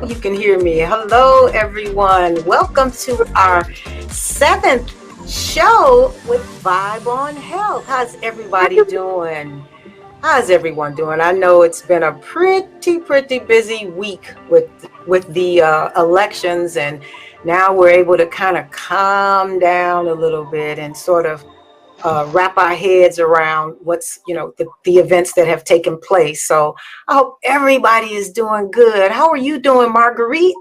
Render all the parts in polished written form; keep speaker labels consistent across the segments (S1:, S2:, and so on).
S1: You can hear me. Hello, everyone. Welcome to our seventh show with Vibe on Health. How's everybody doing? How's everyone doing? I know it's been a pretty busy week with the elections, and now we're able to kind of calm down a little bit and sort of wrap our heads around what's the events that have taken place. So I hope everybody is doing good. How are you doing, Marguerite?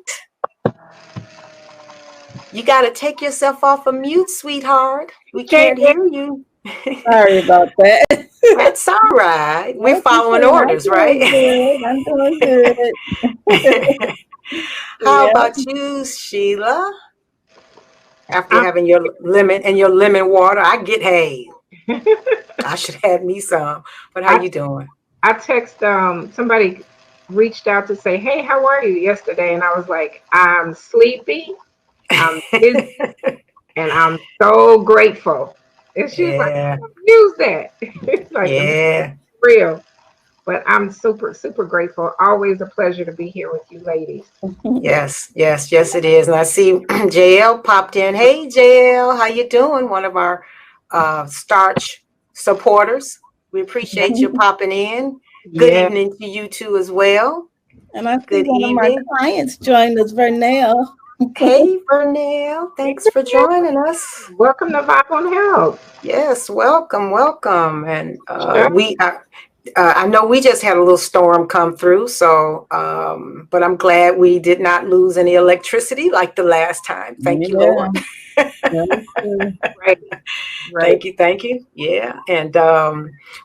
S1: You got to take yourself off of mute, sweetheart. We can't hear you.
S2: Sorry about that.
S1: That's all right. We're
S2: That's
S1: following
S2: okay.
S1: orders, right?
S2: I'm doing good.
S1: How
S2: Yeah.
S1: about you, Sheila? After having your lemon water, I get hay. I should have me some. But how you doing?
S3: I text somebody reached out to say, "Hey, how are you?" yesterday, and I was like, "I'm sleepy, I'm busy, and I'm so grateful." And she was like,
S1: Yeah.
S3: "Use that." It's like
S1: Yeah.
S3: real. But I'm super grateful. Always a pleasure to be here with you ladies.
S1: Yes, it is. And I see JL popped in. Hey, JL, how you doing? One of our starch supporters. We appreciate you popping in. Good evening to you too as well.
S2: And I see
S1: Good
S2: one
S1: evening.
S2: of my clients joined us, Vernell.
S1: Hey, Vernell. Thanks for joining us.
S3: Welcome to Vibe on Health.
S1: Yes, welcome. And I know we just had a little storm come through, so but I'm glad we did not lose any electricity like the last time. Thank you, Lord.
S3: Right.
S1: Thank you. Yeah, and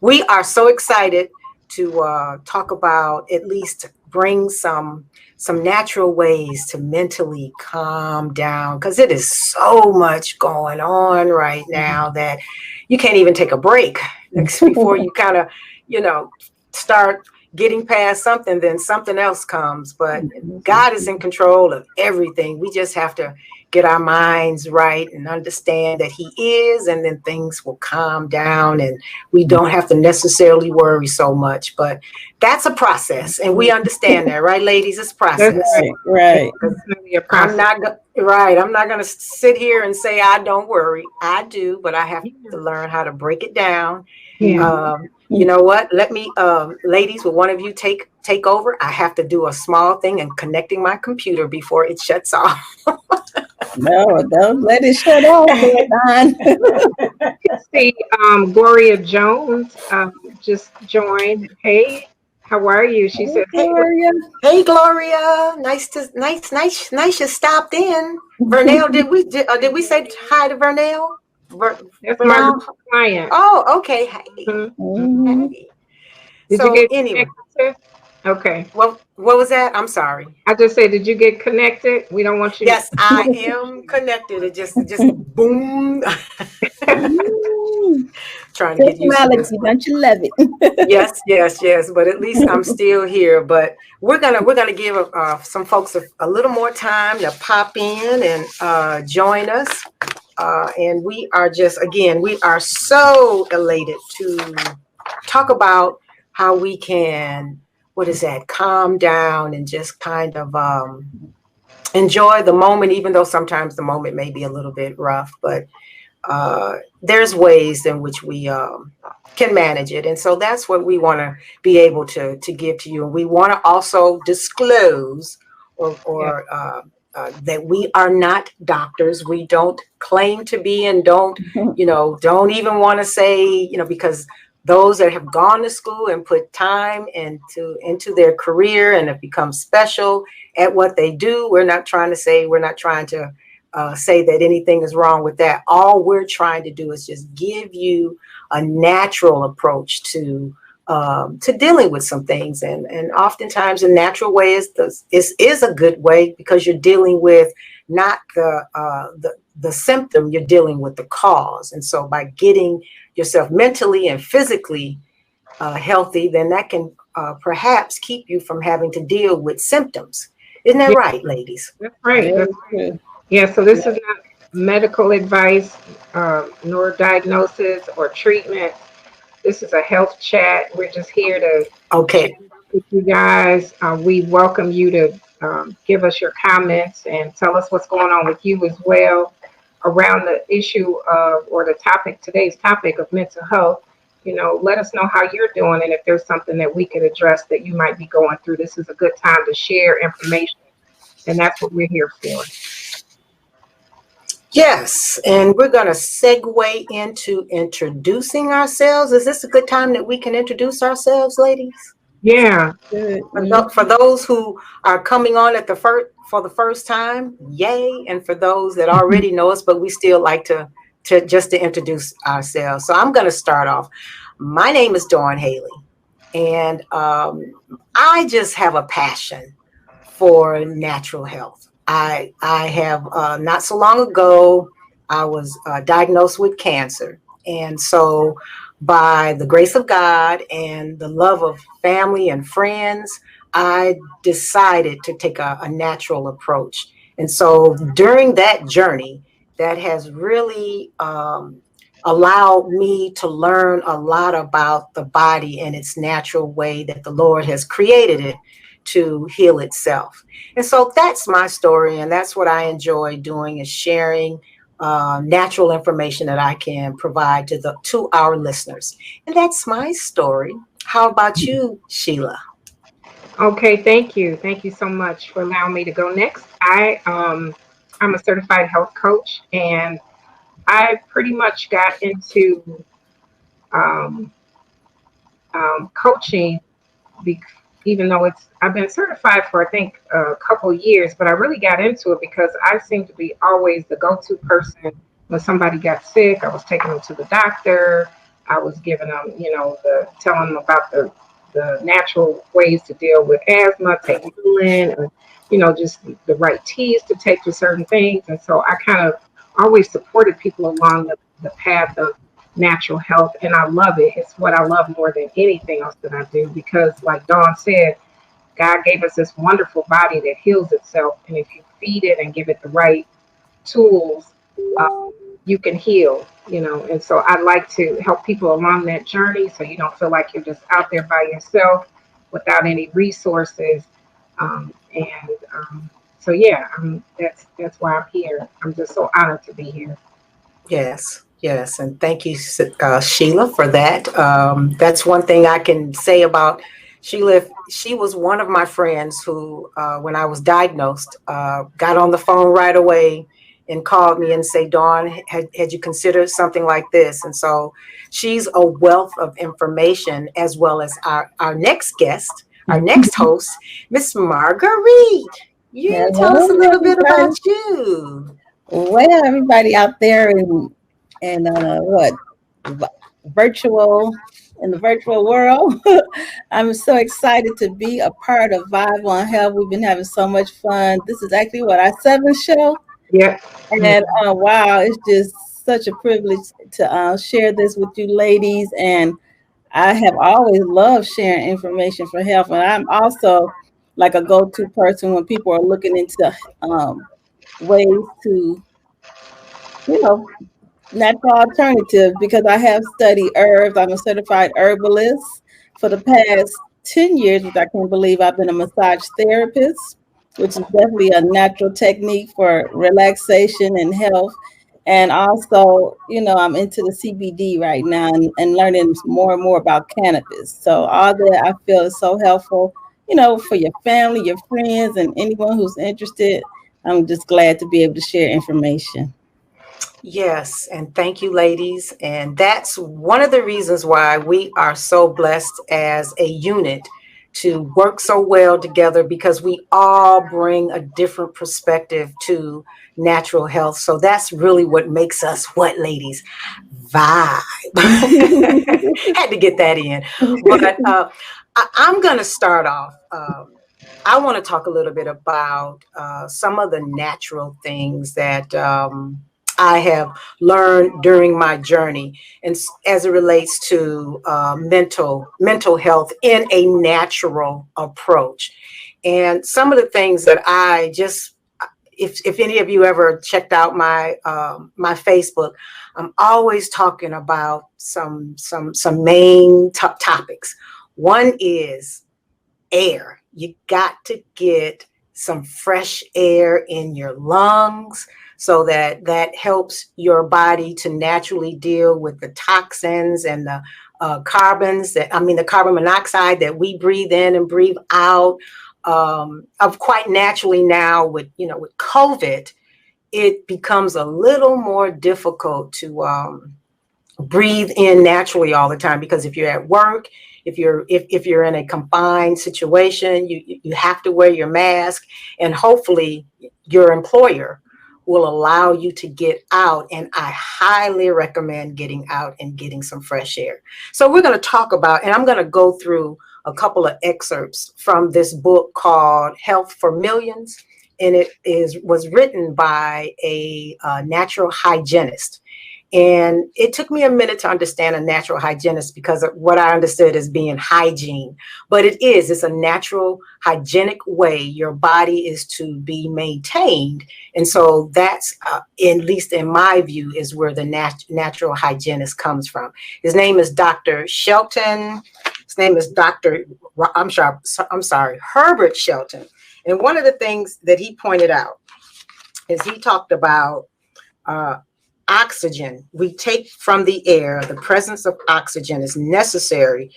S1: we are so excited to talk about, at least bring some natural ways to mentally calm down, because it is so much going on right now that you can't even take a break before you kind of start getting past something, then something else comes. But God is in control of everything. We just have to get our minds right and understand that He is, and then things will calm down and we don't have to necessarily worry so much. But that's a process, and we understand that, right, ladies? It's a process.
S2: Right.
S1: I'm not going to sit here and say I don't worry. I do, but I have to learn how to break it down. You know what? Let me, ladies, will one of you take over? I have to do a small thing in connecting my computer before it shuts off.
S2: No, don't let it shut off.
S3: See, Gloria Jones just joined. Hey, how are you? She said,
S2: Gloria.
S1: Hey, Gloria. Nice you stopped in. Vernell, did we say hi to Vernell?
S3: That's my client.
S1: Oh, okay. Hey.
S3: Mm-hmm.
S1: Hey.
S3: Did you get connected? Okay.
S1: Well, what was that? I'm sorry.
S3: I just said, did you get connected? We don't want you.
S1: Yes, I am connected. It just boom. Trying to get used to this.
S2: Don't you love it?
S1: Yes. But at least I'm still here. But we're gonna give some folks a little more time to pop in and join us. And we are so elated to talk about how we can, calm down and just kind of enjoy the moment, even though sometimes the moment may be a little bit rough. But there's ways in which we can manage it. And so that's what we want to be able to give to you. And we want to also disclose that we are not doctors. We don't claim to be, and don't even want to say, because those that have gone to school and put time into their career and have become special at what they do, we're not trying to say that anything is wrong with that. All we're trying to do is just give you a natural approach to dealing with some things, and oftentimes the natural way is a good way, because you're dealing with not the symptom, you're dealing with the cause. And so by getting yourself mentally and physically healthy, then that can perhaps keep you from having to deal with symptoms. Isn't that right, ladies?
S3: That's right. That's right. Yeah, so this is not medical advice, nor diagnosis or treatment. This is a health chat. We're just here to chat with you guys. We welcome you to give us your comments and tell us what's going on with you as well around the issue of, or the topic, today's topic of mental health. Let us know how you're doing, and if there's something that we could address that you might be going through. This is a good time to share information, and that's what we're here for.
S1: Yes, and we're going to segue into introducing ourselves. Is this a good time that we can introduce ourselves, ladies?
S3: Yeah.
S2: Good.
S1: For those who are coming on at for the first time, yay! And for those that already know us, but we still like to introduce ourselves. So I'm going to start off. My name is Dawn Haley, and I just have a passion for natural health. I have not so long ago, I was diagnosed with cancer. And so by the grace of God and the love of family and friends, I decided to take a natural approach. And so during that journey, that has really allowed me to learn a lot about the body and its natural way that the Lord has created it to heal itself. And so that's my story, and that's what I enjoy doing, is sharing natural information that I can provide to our listeners. And that's my story. How about you, Sheila?
S3: Okay, thank you. Thank you so much for allowing me to go next. I'm a certified health coach, and I pretty much got into um, coaching, be, even though I've been certified for I think a couple years, but I really got into it because I seem to be always the go-to person when somebody got sick. I was taking them to the doctor. I was giving them, telling them about the natural ways to deal with asthma, take insulin, and just the right teas to take for certain things. And so I kind of always supported people along the path of natural health, and I love it. It's what I love more than anything else that I do, because like Dawn said, God gave us this wonderful body that heals itself, and if you feed it and give it the right tools, you can heal. And so I like to help people along that journey, so you don't feel like you're just out there by yourself without any resources. So yeah, that's why I'm here. I'm just so honored to be here.
S1: Yes, yes. And thank you, Sheila, for that. That's one thing I can say about Sheila. She was one of my friends who, when I was diagnosed, got on the phone right away and called me and say, Dawn, had you considered something like this? And so she's a wealth of information, as well as our next guest, our next host, Miss Marguerite. You tell us a
S2: Hello,
S1: little bit about
S2: everybody.
S1: you.
S2: Well, everybody out there in v- virtual in the virtual world, I'm so excited to be a part of Vibe on Health. We've been having so much fun. This is actually our seventh show,
S3: Yeah.
S2: and wow, it's just such a privilege to share this with you ladies. And I have always loved sharing information for health, and I'm also like a go-to person when people are looking into ways to, you know, natural alternative, because I have studied herbs. I'm a certified herbalist for the past 10 years, which I can't believe. I've been a massage therapist, which is definitely a natural technique for relaxation and health. And also, I'm into the CBD right now, and learning more and more about cannabis. So all that I feel is so helpful, for your family, your friends, and anyone who's interested. I'm just glad to be able to share information.
S1: Yes, and thank you, ladies. And that's one of the reasons why we are so blessed as a unit to work so well together, because we all bring a different perspective to natural health. So that's really what makes us what, ladies? Vibe. Had to get that in. But I'm going to start off. I want to talk a little bit about some of the natural things that I have learned during my journey, and as it relates to mental health in a natural approach. And some of the things that I just, if any of you ever checked out my Facebook, I'm always talking about some main topics. One is air. You got to get some fresh air in your lungs, so that helps your body to naturally deal with the toxins and the the carbon monoxide that we breathe in and breathe out. Of quite naturally now with COVID, it becomes a little more difficult to breathe in naturally all the time, because if you're at work, if you're in a confined situation, you have to wear your mask, and hopefully your employer will allow you to get out. And I highly recommend getting out and getting some fresh air. So we're going to talk about, and I'm going to go through a couple of excerpts from this book called Health for Millions, and it was written by a natural hygienist. And it took me a minute to understand a natural hygienist, because of what I understood as being hygiene. But it's a natural hygienic way your body is to be maintained. And so that's, at least in my view, is where the natural hygienist comes from. His name is Dr. Shelton. His name is I'm sorry, Herbert Shelton. And one of the things that he pointed out is he talked about oxygen we take from the air. The presence of oxygen is necessary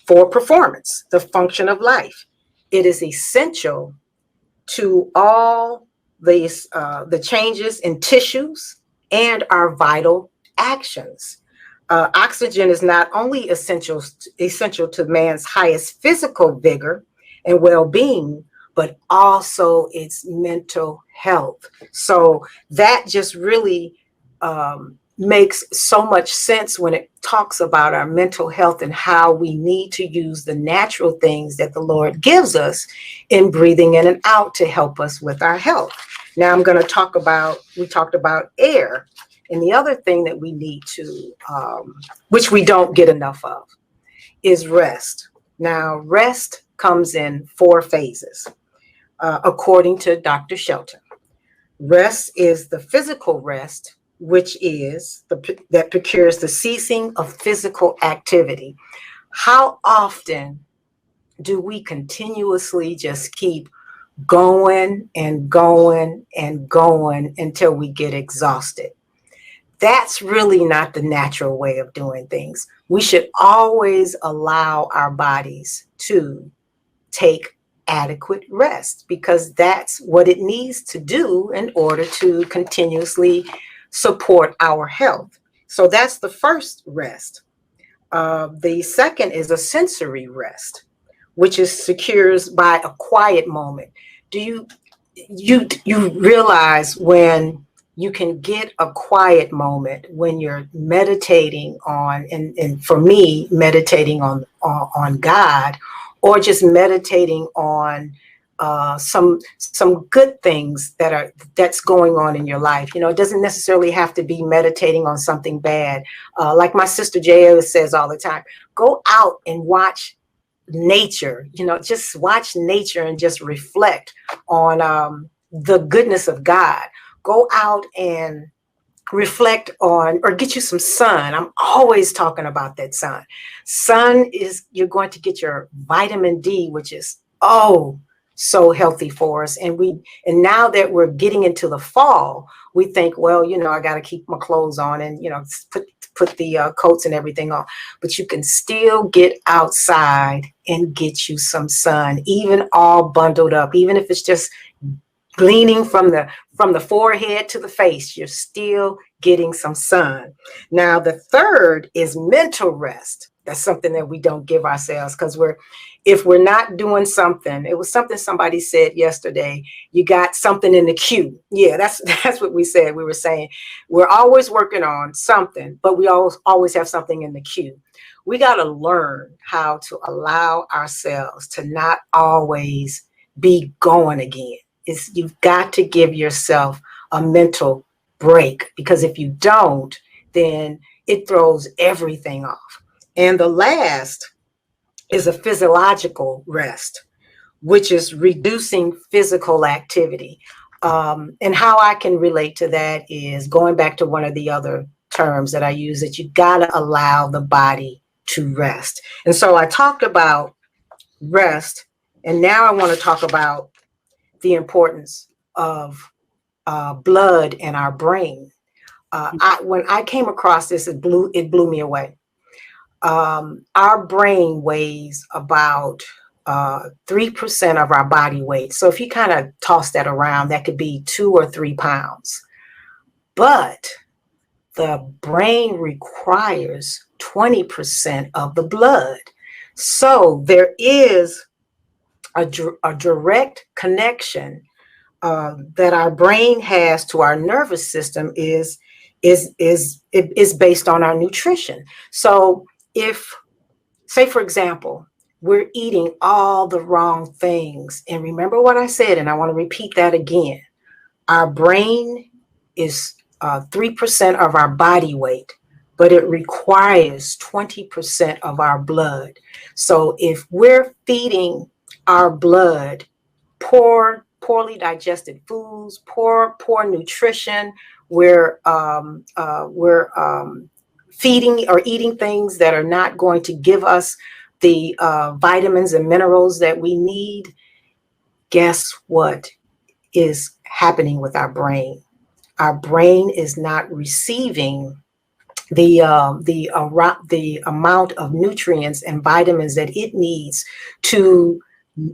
S1: for performance, the function of life. It is essential to all the changes in tissues and our vital actions. Oxygen is not only essential to man's highest physical vigor and well-being, but also its mental health. So that just really makes so much sense when it talks about our mental health and how we need to use the natural things that the Lord gives us in breathing in and out to help us with our health. Now I'm going to talk about, we talked about air, and the other thing that we need to, which we don't get enough of, is rest. Now, rest comes in 4 phases, according to Dr. Shelton. Rest is the physical rest, which is that procures the ceasing of physical activity. How often do we continuously just keep going and going and going until we get exhausted? That's really not the natural way of doing things. We should always allow our bodies to take adequate rest, because that's what it needs to do in order to continuously support our health. So that's the first rest. The second is a sensory rest, which is secures by a quiet moment. Do you realize when you can get a quiet moment when you're meditating on, and for me, meditating on God, or just meditating on some good things that's going on in your life. It doesn't necessarily have to be meditating on something bad. Like my sister J.O. says all the time, go out and watch nature. Just watch nature and just reflect on the goodness of God. Go out and reflect on, or get you some sun. I'm always talking about that sun. Sun is, you're going to get your vitamin D, which is so healthy for us. And now that we're getting into the fall, we think, well, I got to keep my clothes on and put the coats and everything on. But you can still get outside and get you some sun, even all bundled up, even if it's just gleaning from the forehead to the face, you're still getting some sun. Now, the third is mental rest. That's something that we don't give ourselves, because if we're not doing something, it was something somebody said yesterday, you got something in the queue. Yeah, that's what we said. We were saying we're always working on something, but we always have something in the queue. We got to learn how to allow ourselves to not always be going again. You've got to give yourself a mental break, because if you don't, then it throws everything off. And the last is a physiological rest, which is reducing physical activity. And how I can relate to that is going back to one of the other terms that I use, that you got to allow the body to rest. And so I talked about rest, and now I want to talk about the importance of blood in our brain. When I came across this, it blew me away. Our brain weighs about 3% of our body weight. So if you kind of toss that around, that could be 2 or 3 pounds. But the brain requires 20% of the blood. So there is a direct connection that our brain has to our nervous system is based on our nutrition. So if, say, for example, we're eating all the wrong things, and remember what I said, and I want to repeat that again. Our brain is 3% of our body weight, but it requires 20% of our blood. So if we're feeding our blood poorly digested foods, poor nutrition, we're feeding or eating things that are not going to give us the vitamins and minerals that we need, guess what is happening with our brain? Our brain is not receiving the amount of nutrients and vitamins that it needs to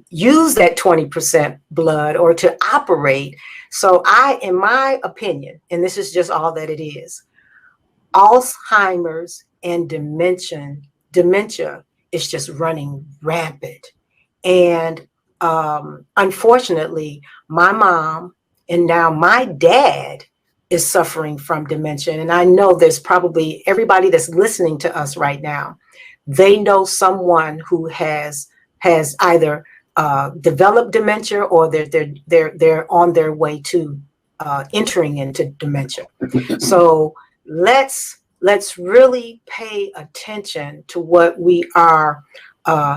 S1: use that 20% blood or to operate. So in my opinion, and this is just all that it is, Alzheimer's and dementia is just running rampant. And unfortunately, my mom and now my dad is suffering from dementia. And I know there's probably everybody that's listening to us right now, they know someone who has either developed dementia or they're on their way to entering into dementia. So let's really pay attention to what we are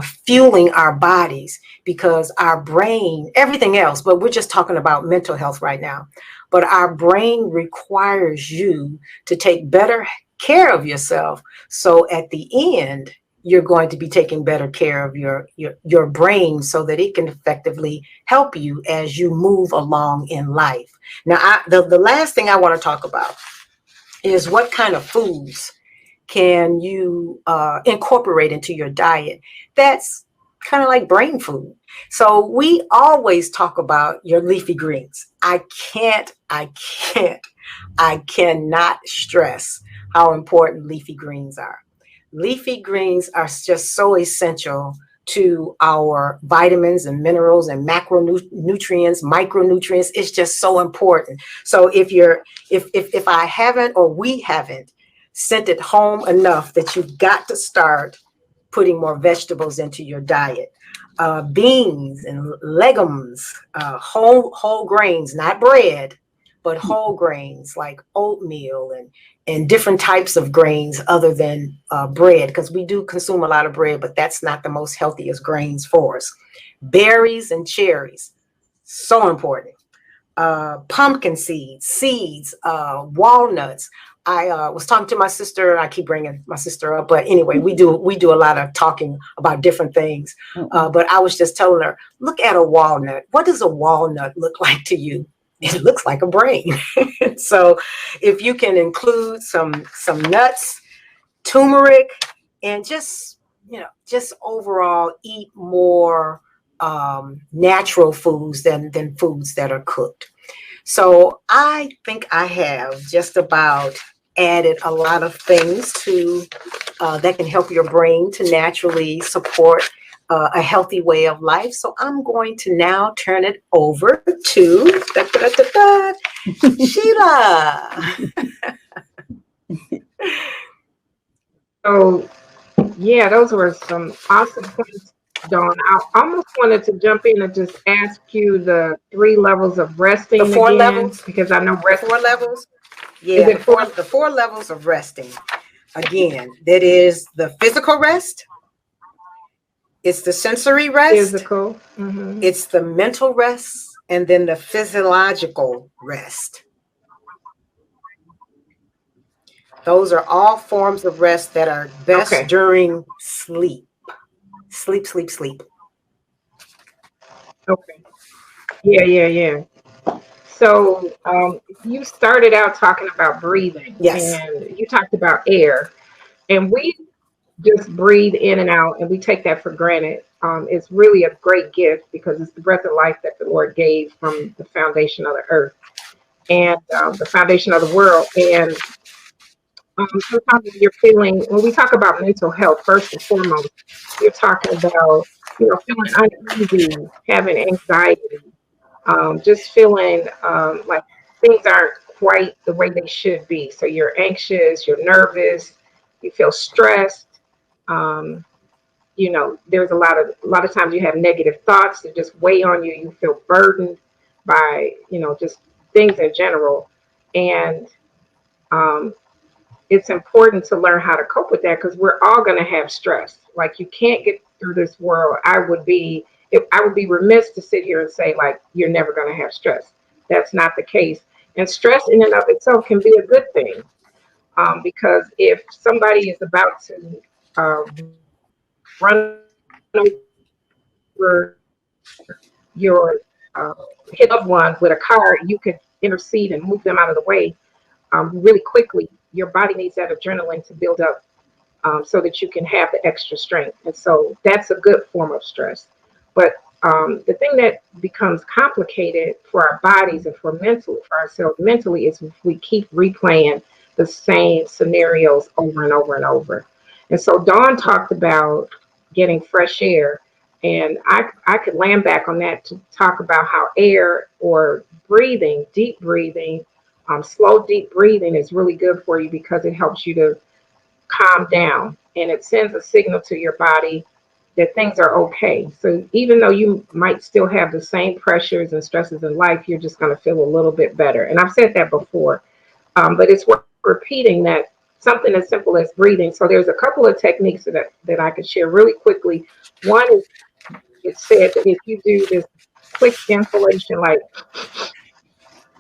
S1: fueling our bodies, because our brain, everything else, but we're just talking about mental health right now, but our brain requires you to take better care of yourself. So at the end, you're going to be taking better care of your brain so that it can effectively help you as you move along in life. Now, the last thing I want to talk about is what kind of foods can you incorporate into your diet that's kind of like brain food. So we always talk about your leafy greens. I cannot stress how important leafy greens are. Leafy greens are just so essential to our vitamins and minerals and macronutrients, micronutrients. It's just so important. So if I haven't, or we haven't sent it home enough, that you've got to start putting more vegetables into your diet. Beans and legumes, whole grains, not bread, but whole grains like oatmeal and different types of grains other than bread, because we do consume a lot of bread, but that's not the most healthiest grains for us. Berries and cherries, so important. Pumpkin seeds, walnuts. I was talking to my sister. I keep bringing my sister up, but anyway, we do a lot of talking about different things. But I was just telling her, look at a walnut. What does a walnut look like to you? It looks like a brain. So if you can include some nuts, turmeric, and just overall eat more natural foods than foods that are cooked. So I think I have just about added a lot of things to that can help your brain to naturally support a healthy way of life. So I'm going to now turn it over to Sheila.
S3: So, yeah, those were some awesome points, Dawn. I almost wanted to jump in and just ask you the 3 levels of resting
S1: The 4
S3: again,
S1: levels.
S3: because I know
S1: The 4 levels. Yeah,
S3: Is it
S1: the four levels of resting. Again, that is the physical rest. It's the sensory rest.
S3: physical. Mm-hmm.
S1: It's the mental rest, and then the physiological rest. Those are all forms of rest that are best
S3: Okay.
S1: during sleep. Sleep.
S3: Okay. Yeah, yeah, yeah. So you started out talking about breathing,
S1: Yes.
S3: and you talked about air, and we just breathe in and out, and we take that for granted. It's really a great gift because it's the breath of life that the Lord gave from the foundation of the earth and the foundation of the world. And sometimes when you're feeling, when we talk about mental health, first and foremost, you're talking about, feeling uneasy, having anxiety, just feeling like things aren't quite the way they should be. So you're anxious, you're nervous, you feel stressed. Um, there's a lot of times you have negative thoughts that just weigh on you. You feel burdened by, just things in general. And um, it's important to learn how to cope with that because we're all going to have stress. Like you can't get through this world. I would be remiss to sit here and say like you're never going to have stress. That's not the case. And stress in and of itself can be a good thing because if somebody is about to run over your hit loved one with a car, you could intercede and move them out of the way really quickly. Your body needs that adrenaline to build up so that you can have the extra strength. And so that's a good form of stress. But the thing that becomes complicated for our bodies and for ourselves mentally is if we keep replaying the same scenarios over and over and over. And so Dawn talked about getting fresh air. And I could land back on that to talk about how air or breathing, deep breathing, slow, deep breathing is really good for you because it helps you to calm down and it sends a signal to your body that things are okay. So even though you might still have the same pressures and stresses in life, you're just going to feel a little bit better. And I've said that before, but it's worth repeating that something as simple as breathing. So there's a couple of techniques that I could share really quickly. One is it said that if you do this quick inhalation, like,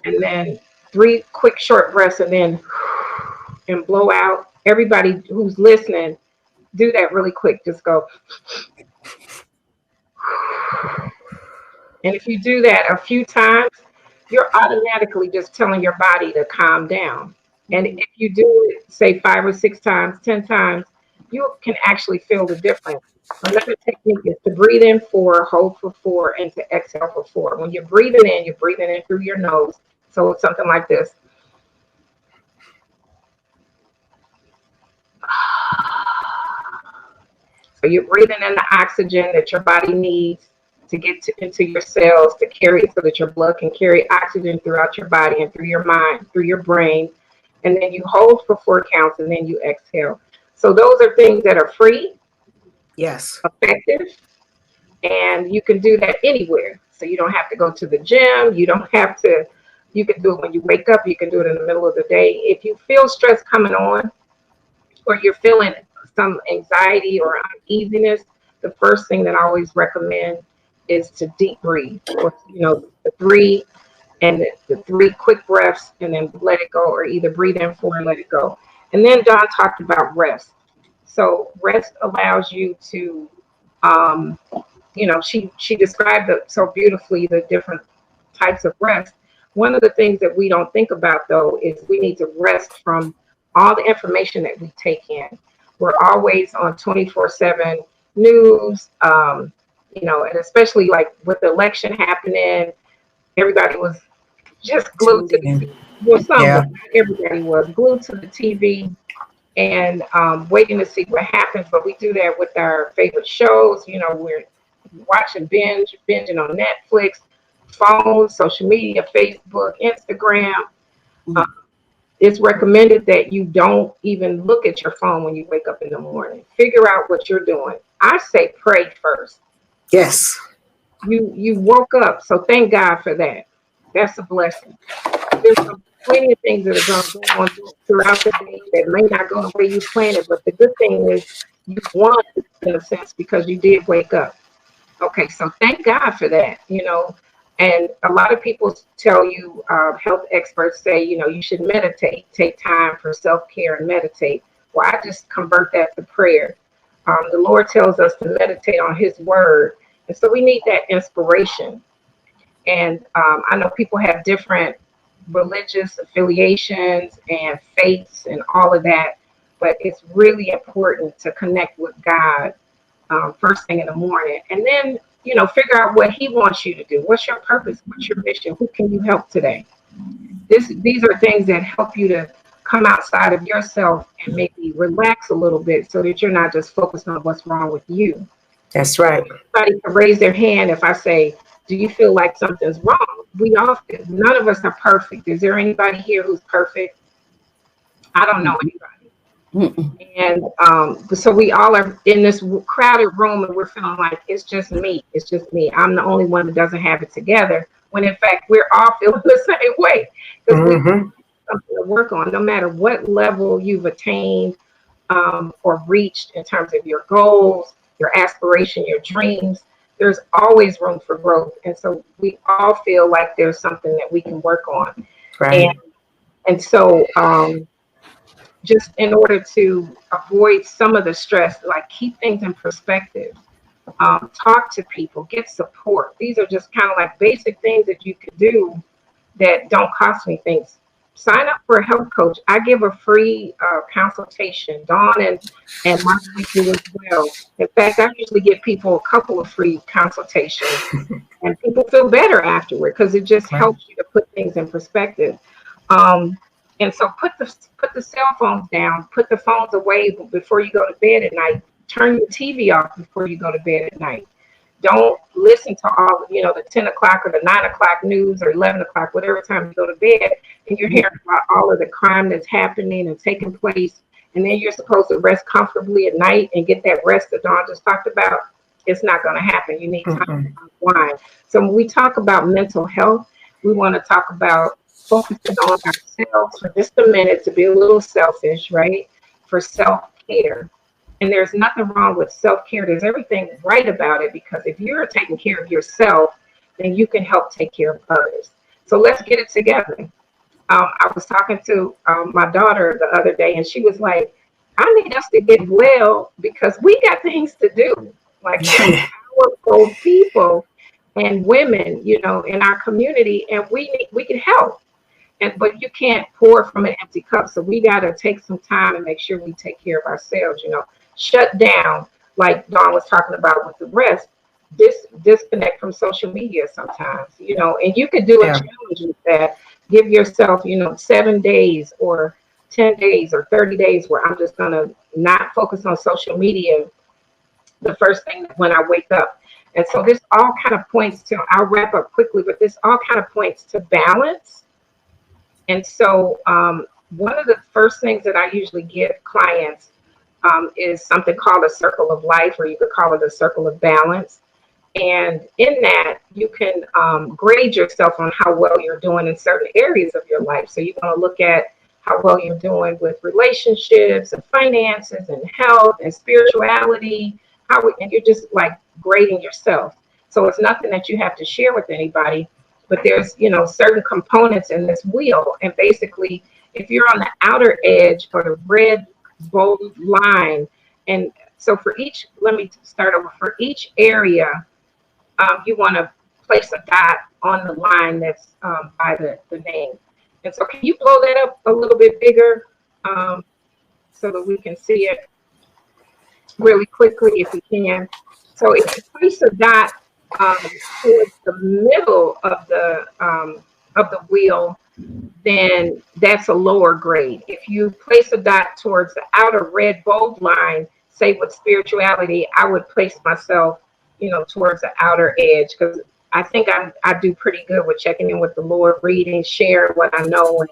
S3: and then 3 quick short breaths and then and blow out. Everybody who's listening, do that really quick. Just go. And if you do that a few times, you're automatically just telling your body to calm down. And if you do it, say 5 or 6 times, 10 times, you can actually feel the difference. Another technique is to breathe in 4, hold for 4, and to exhale for 4. When you're breathing in through your nose. So it's something like this. So you're breathing in the oxygen that your body needs to get into your cells to carry so that your blood can carry oxygen throughout your body and through your mind, through your brain. And then you hold for 4 counts and then you exhale. So those are things that are free,
S1: Yes.
S3: effective, and you can do that anywhere. So you don't have to go to the gym. You can do it when you wake up. You can do it in the middle of the day. If you feel stress coming on, or you're feeling some anxiety or uneasiness, the first thing that I always recommend is to deep breathe, or the 3 and the 3 quick breaths, and then let it go, or either breathe in 4 and let it go. And then Dawn talked about rest. So rest allows you to, um, she described so beautifully the different types of rest. One of the things that we don't think about though is we need to rest from all the information that we take in. We're always on 24/7 news, and especially like with the election happening, everybody was just glued
S1: Tuned
S3: to the
S1: in.
S3: TV. Well, some,
S1: Yeah.
S3: but not everybody was glued to the TV and waiting to see what happens. But we do that with our favorite shows. We're watching binging on Netflix, phones, social media, Facebook, Instagram. Uh, it's recommended that you don't even look at your phone when you wake up in the morning. Figure out what you're doing. I say pray first.
S1: Yes.
S3: You woke up, so thank God for that. That's a blessing. There's plenty of things that are going to go on throughout the day that may not go the way you planned it, but the good thing is you won in a sense because you did wake up. Okay, so thank God for that. And a lot of people tell you, health experts say, you should meditate, take time for self-care and meditate. Well, I just convert that to prayer. The Lord tells us to meditate on his word. And so we need that inspiration. And I know people have different religious affiliations and faiths and all of that, but it's really important to connect with God first thing in the morning, and then figure out what He wants you to do. What's your purpose? What's your mission? Who can you help today? These are things that help you to come outside of yourself and maybe relax a little bit, so that you're not just focused on what's wrong with you.
S1: That's right.
S3: Somebody can raise their hand if I say, do you feel like something's wrong? We all feel. None of us are perfect. Is there anybody here who's perfect? I don't know anybody.
S2: Mm-mm.
S3: And so we all are in this crowded room, and we're feeling like it's just me. It's just me. I'm the only one that doesn't have it together. When in fact, we're all feeling the same way, because we
S1: Mm-hmm.
S3: have something to work on. No matter what level you've attained or reached in terms of your goals, your aspiration, your dreams, there's always room for growth. And so we all feel like there's something that we can work on. And
S1: Right.
S3: so just in order to avoid some of the stress, like keep things in perspective, talk to people, get support. These are just kind of like basic things that you could do that don't cost anything. Sign up for a health coach. I give a free consultation. Dawn and Marguerite do as well. In fact, I usually give people a couple of free consultations, and people feel better afterward because it just
S1: Right.
S3: helps you to put things in perspective. Um, and so put the cell phones down, put the phones away before you go to bed at night. Turn your TV off before you go to bed at night. Don't listen to all the 10 o'clock or the 9 o'clock news or 11 o'clock, whatever time you go to bed, and you're hearing about all of the crime that's happening and taking place. And then you're supposed to rest comfortably at night and get that rest that Dawn just talked about. It's not going to happen. You need time
S1: Mm-mm.
S3: to unwind. So when we talk about mental health, we want to talk about focusing on ourselves for just a minute, to be a little selfish, right? For self-care. And there's nothing wrong with self-care. There's everything right about it, because if you're taking care of yourself, then you can help take care of others. So let's get it together. I was talking to my daughter the other day, and she was like, I need us to get well because we got things to do. Like, there's powerful people and women, in our community, and we can help. But you can't pour from an empty cup. So we got to take some time and make sure we take care of ourselves. Shut down, like Dawn was talking about with the rest. Disconnect from social media sometimes. And you could do a
S1: Yeah.
S3: challenge with that. Give yourself, 7 days or 10 days or 30 days where I'm just gonna not focus on social media the first thing when I wake up. And so this all kind of points to, I'll wrap up quickly, but this all kind of points to balance. And so one of the first things that I usually give clients is something called a circle of life, or you could call it a circle of balance. And in that, you can grade yourself on how well you're doing in certain areas of your life. So you want to look at how well you're doing with relationships and finances and health and spirituality. And you're just like grading yourself. So it's nothing that you have to share with anybody, but there's certain components in this wheel. And basically, if you're on the outer edge or the red bold line, and so for each, let me start over. For each area, you want to place a dot on the line that's by the name. And so can you blow that up a little bit bigger so that we can see it really quickly if you can? So if you place a dot towards the middle of the wheel, then that's a lower grade. If you place a dot towards the outer red bold line, say with spirituality, I would place myself, towards the outer edge, because I think I do pretty good with checking in with the Lord, reading, sharing what I know,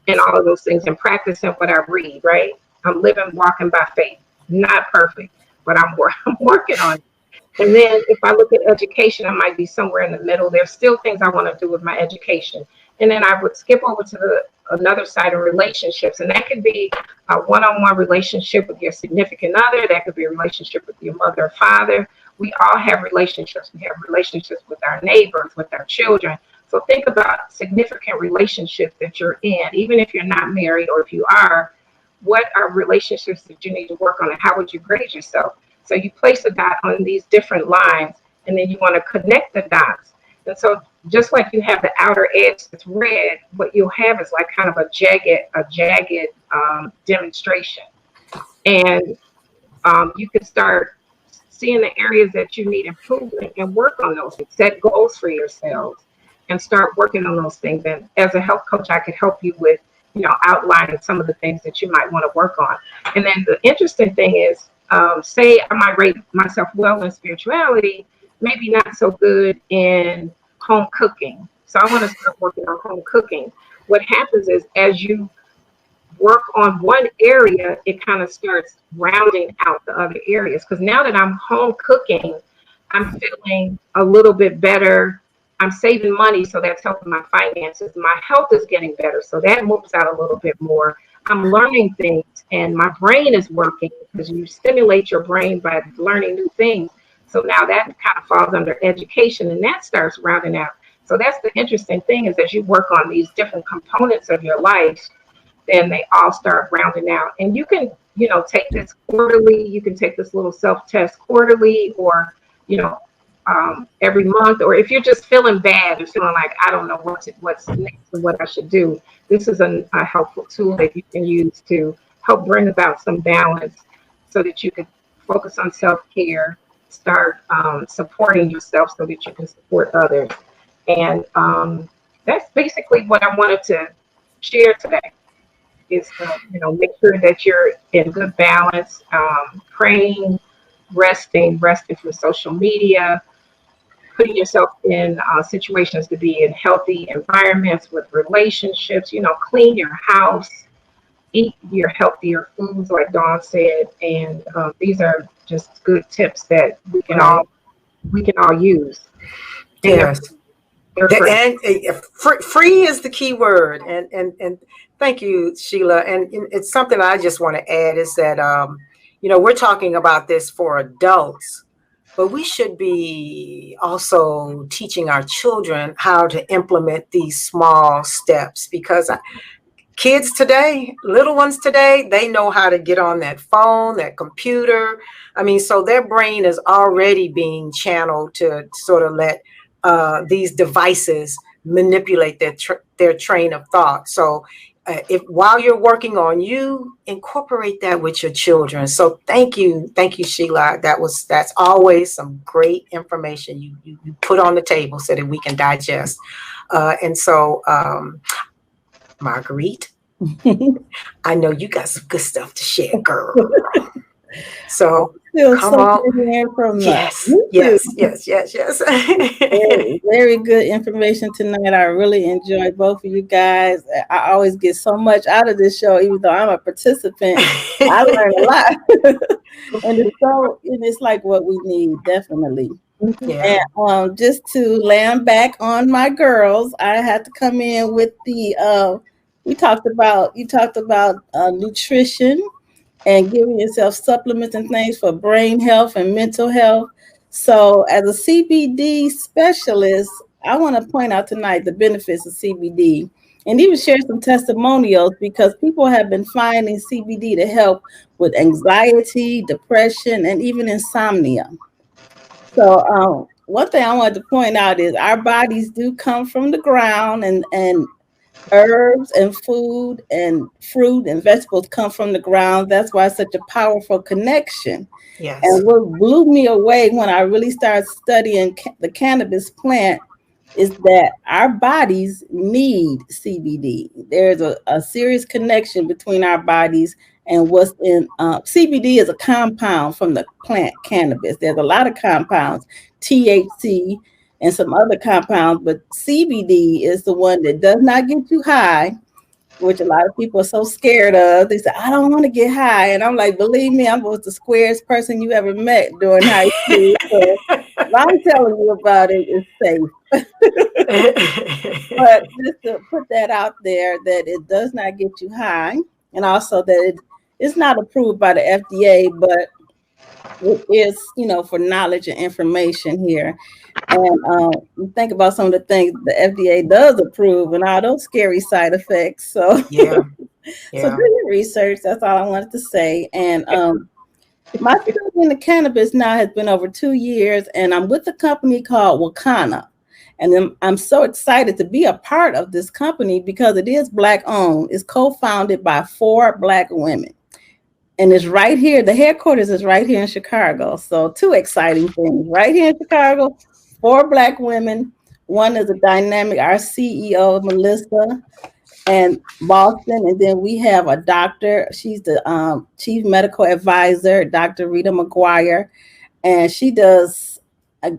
S3: and all of those things, and practicing what I read, right? I'm living, walking by faith. Not perfect, but I'm working on it. And then if I look at education, I might be somewhere in the middle. There's still things I want to do with my education. And then I would skip over to another side of relationships. And that could be a one-on-one relationship with your significant other. That could be a relationship with your mother or father. We all have relationships. We have relationships with our neighbors, with our children. So think about significant relationships that you're in, even if you're not married, or if you are, what are relationships that you need to work on, and how would you grade yourself? So you place a dot on these different lines, and then you want to connect the dots. And so just like you have the outer edge that's red, what you'll have is like kind of a jagged demonstration. And you can start seeing the areas that you need improvement and work on those things. Set goals for yourselves and start working on those things. And as a health coach, I could help you with, outlining some of the things that you might want to work on. And then the interesting thing is, say I might rate myself well in spirituality, maybe not so good in home cooking. So I want to start working on home cooking. What happens is as you work on one area, it kind of starts rounding out the other areas. Because now that I'm home cooking, I'm feeling a little bit better. I'm saving money, so that's helping my finances. My health is getting better, so that moves out a little bit more. I'm learning things, and my brain is working because you stimulate your brain by learning new things. So now that kind of falls under education, and that starts rounding out. So that's the interesting thing is as you work on these different components of your life, then they all start rounding out. And you can, take this quarterly. You can take this little self-test quarterly or, every month. Or if you're just feeling bad or feeling like, I don't know what's next and what I should do, this is a helpful tool that you can use to help bring about some balance so that you can focus on self-care, start supporting yourself so that you can support others. And that's basically what I wanted to share today. Is to make sure that you're in good balance, praying, resting from social media, putting yourself in situations to be in healthy environments with relationships. Clean your house, eat your healthier foods, like Dawn said, and these are just good tips that we can all use.
S1: Yes. And free is the key word. And thank you, Sheila. And it's something I just want to add is that, we're talking about this for adults, but we should be also teaching our children how to implement these small steps because kids today, little ones today, they know how to get on that phone, that computer. I mean, so their brain is already being channeled to sort of let these devices manipulate their train of thought. So if while you're working on you, incorporate that with your children. So thank you, Sheila. That's always some great information you put on the table so that we can digest. And so Marguerite, I know you got some good stuff to share, girl. So come on.
S2: From
S1: yes.
S2: Very, very good information tonight. I really enjoyed both of you guys. I always get so much out of this show, even though I'm a participant. I learn a lot. And it's like what we need, definitely.
S1: Yeah.
S2: And just to land back on my girls, I had to come in with the you talked about nutrition and giving yourself supplements and things for brain health and mental health. So as a CBD specialist, I want to point out tonight the benefits of CBD and even share some testimonials because people have been finding CBD to help with anxiety, depression, and even insomnia. So one thing I wanted to point out is our bodies do come from the ground and herbs and food and fruit and vegetables come from the ground. That's why it's such a powerful connection.
S1: Yes.
S2: And what blew me away when I really started studying the cannabis plant is that our bodies need CBD. There's a serious connection between our bodies and what's in CBD is a compound from the plant cannabis. There's a lot of compounds, THC, and some other compounds, but CBD is the one that does not get you high, which a lot of people are so scared of. They say, I don't want to get high. And I'm like, believe me, I'm the squarest person you ever met during high school. So if I'm telling you about it, it's safe. But just to put that out there, that it does not get you high, and also that it's not approved by the FDA, but it is, for knowledge and information here. And you think about some of the things the FDA does approve and all those scary side effects. So, So do your research. That's all I wanted to say. And my study in the cannabis now has been over 2 years, and I'm with a company called Wakana. And then I'm so excited to be a part of this company because it is Black owned. It's co-founded by 4 Black women. And it's right here. The headquarters is right here in Chicago. So 2 exciting things. Right here in Chicago, 4 Black women. One is a dynamic, our CEO, Melissa, and Boston. And then we have a doctor. She's the chief medical advisor, Dr. Rita McGuire. And she does,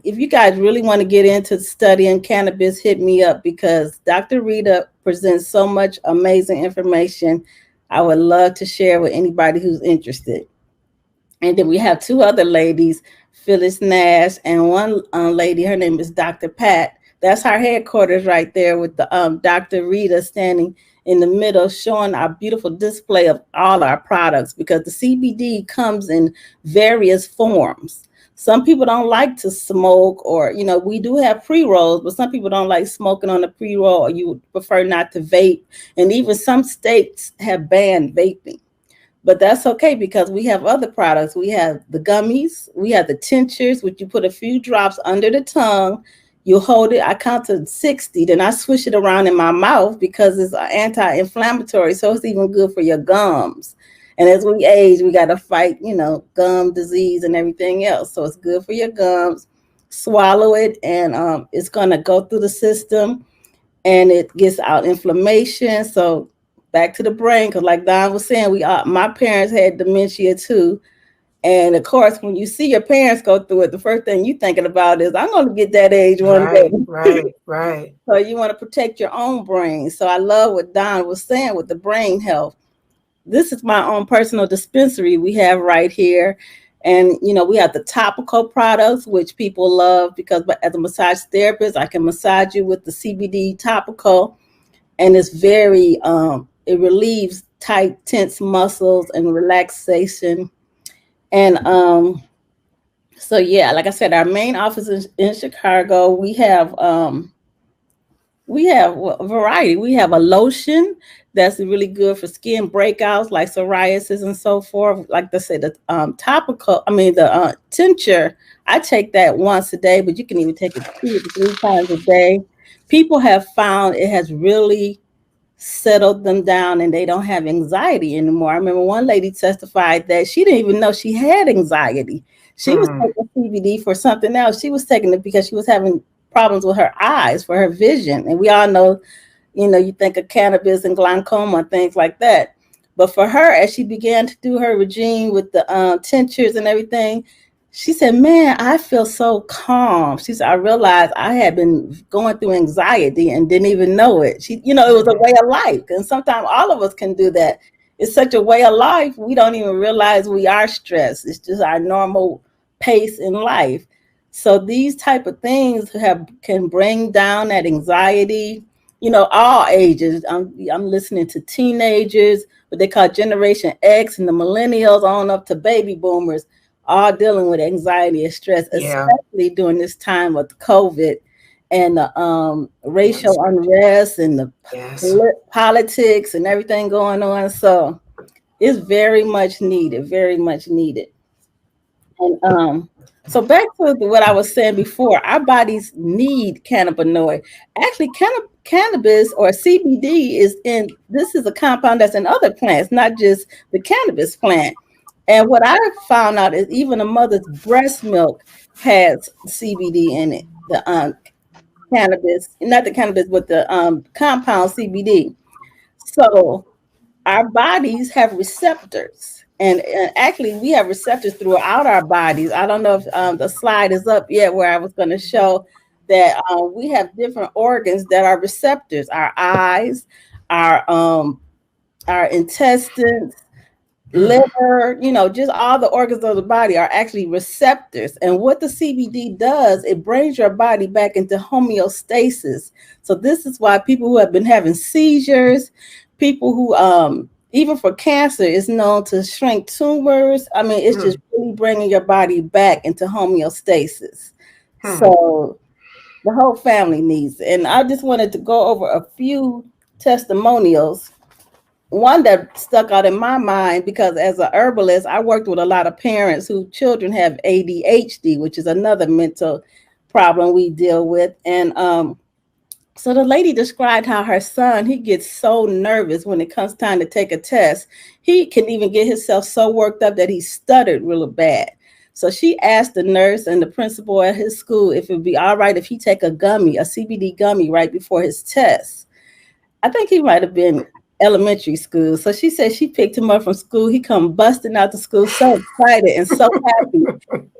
S2: if you guys really want to get into studying cannabis, hit me up because Dr. Rita presents so much amazing information. I would love to share with anybody who's interested. And then we have 2 other ladies, Phyllis Nash, and one lady, her name is Dr. Pat. That's our headquarters right there with the Dr. Rita standing in the middle, showing our beautiful display of all our products because the CBD comes in various forms. Some people don't like to smoke, or, we do have pre-rolls, but some people don't like smoking on the pre-roll, or you would prefer not to vape. And even some states have banned vaping. But that's okay because we have other products. We have the gummies, we have the tinctures, which you put a few drops under the tongue. You hold it. I count to 60, then I swish it around in my mouth because it's anti-inflammatory. So it's even good for your gums. And as we age, we got to fight, gum disease and everything else. So it's good for your gums. Swallow it, and it's going to go through the system, and it gets out inflammation. So back to the brain, because like Don was saying, my parents had dementia too. And of course, when you see your parents go through it, the first thing you're thinking about is, I'm going to get that age one day.
S1: Right.
S2: So you want to protect your own brain. So I love what Don was saying with the brain health. This is my own personal dispensary we have right here. And, we have the topical products, which people love because as a massage therapist, I can massage you with the CBD topical. And it's very, it relieves tight, tense muscles and relaxation. And so, yeah, like I said, our main office is in Chicago. We have a variety. We have a lotion that's really good for skin breakouts like psoriasis and so forth. Like I said, the the tincture, I take that once a day, but you can even take it 2 to 3 times a day. People have found it has really settled them down and they don't have anxiety anymore. I remember one lady testified that she didn't even know she had anxiety. She was taking CBD for something else. She was taking it because she was having problems with her eyes, for her vision. And we all know, you think of cannabis and glaucoma, things like that. But for her, as she began to do her regime with the tinctures and everything, she said, man, I feel so calm. She said, I realized I had been going through anxiety and didn't even know it. It was a way of life. And sometimes all of us can do that. It's such a way of life. We don't even realize we are stressed. It's just our normal pace in life. So these type of things can bring down that anxiety, all ages. I'm listening to teenagers, what they call Generation X, and the millennials on up to baby boomers, all dealing with anxiety and stress, especially during this time of COVID and the racial unrest and the politics and everything going on. So it's very much needed, very much needed. And so back to what I was saying before, our bodies need cannabinoid. Actually, cannabis or CBD this is a compound that's in other plants, not just the cannabis plant. And what I found out is even a mother's breast milk has CBD in it. The cannabis, not the cannabis, but the compound CBD. So our bodies have receptors, and actually we have receptors throughout our bodies. I don't know if the slide is up yet where I was going to show that we have different organs that are receptors. Our eyes, our intestines, liver, just all the organs of the body are actually receptors. And what the CBD does, it brings your body back into homeostasis. So this is why people who have been having seizures, people who even for cancer, is known to shrink tumors. I mean, it's just really bringing your body back into homeostasis. So the whole family needs it. And I just wanted to go over a few testimonials. One that stuck out in my mind, because as a herbalist, I worked with a lot of parents whose children have ADHD, which is another mental problem we deal with. And so the lady described how her son, he gets so nervous when it comes time to take a test. He can even get himself so worked up that he stuttered really bad. So she asked the nurse and the principal at his school if it would be all right if he take a gummy, a CBD gummy, right before his test. I think he might have been elementary school. So she said she picked him up from school. He come busting out the school so excited and so happy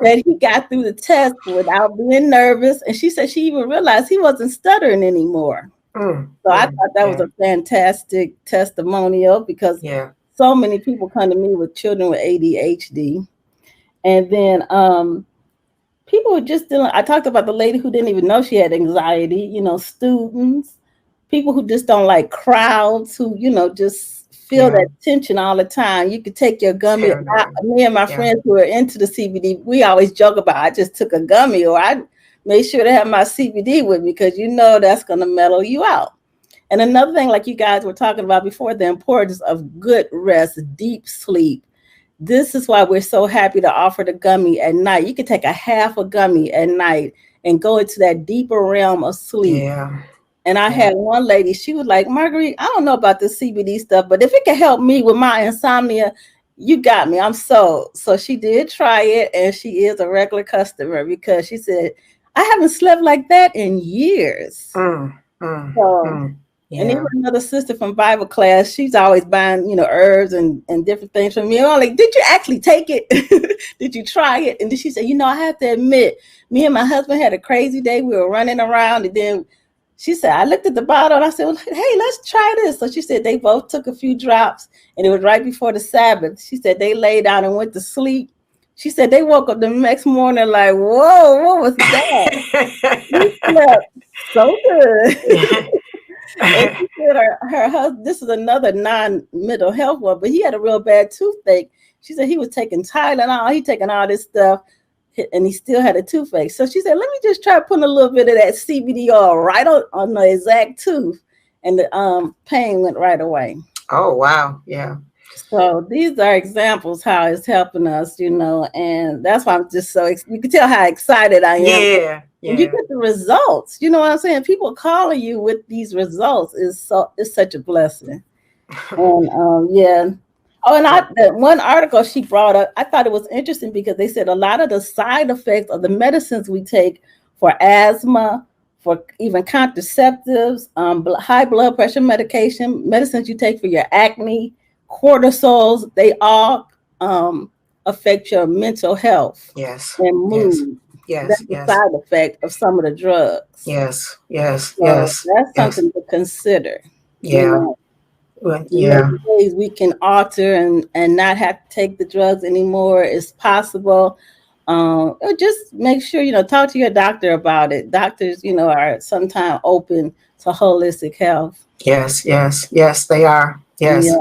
S2: that he got through the test without being nervous. And she said she even realized he wasn't stuttering anymore. So I thought that was a fantastic testimonial, because so many people come to me with children with ADHD. And then people were just dealing, I talked about the lady who didn't even know she had anxiety, you know, students, people who just don't like crowds, who, you know, just feel that tension all the time. You could take your gummy. Me and my friends who are into the CBD, we always joke about, I just took a gummy, or I made sure to have my CBD with me, because you know that's going to mellow you out. And another thing, like you guys were talking about before, the importance of good rest, deep sleep. This is why we're so happy to offer the gummy at night. You can take a half a gummy at night and go into that deeper realm of sleep. And I had one lady, she was like, Marguerite, I don't know about this CBD stuff, but if it can help me with my insomnia, you got me. I'm sold. So she did try it, and she is a regular customer, because she said, I haven't slept like that in years. And even another sister from Bible class, she's always buying, you know, herbs and different things from me. I'm like, did you actually take it? Did you try it? And then she said, you know, I have to admit, me and my husband had a crazy day. We were running around, and then she said, I looked at the bottle and I said, well, hey, let's try this. So she said they both took a few drops, and it was right before the Sabbath. She said they lay down and went to sleep. She said they woke up the next morning like, whoa, what was that? We slept so good. And she said her husband, this is another non-mental health one, but he had a real bad toothache. She said he was taking Tylenol, he taking all this stuff, and he still had a toothache. So she said, let me just try putting a little bit of that CBD oil right on the exact tooth, and the pain went right away.
S1: Oh, wow. Yeah.
S2: So these are examples how it's helping us, you know, and that's why I'm just so, you can tell how excited I am. And you get the results. You know what I'm saying? People calling you with these results is such a blessing. And Oh, and that one article she brought up, I thought it was interesting, because they said a lot of the side effects of the medicines we take for asthma, for even contraceptives, high blood pressure medication, medicines you take for your acne, cortisols, they all affect your mental health and mood. That's the side effect of some of the drugs. That's something to consider. You know? Ways we can alter and not have to take the drugs anymore is possible. Just make sure, you know, talk to your doctor about it. Doctors, you know, are sometimes open to holistic health.
S1: Yes, they are. Yes. Yeah.